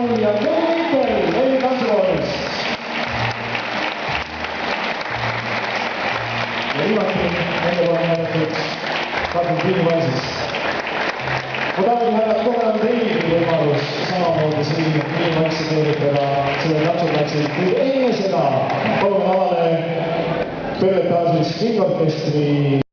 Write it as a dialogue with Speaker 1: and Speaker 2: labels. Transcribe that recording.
Speaker 1: laulja Ken Vinkel meie tantsukooris. Ja viimati nende poolt näidatud Katrin Piivalsis. Ma tahan härra, kohe on teilgi võimalus samamoodi siin Piivalsi teeritega selle tantsuplatsil, kuid enne seda palume alale pööretada Kingorkestri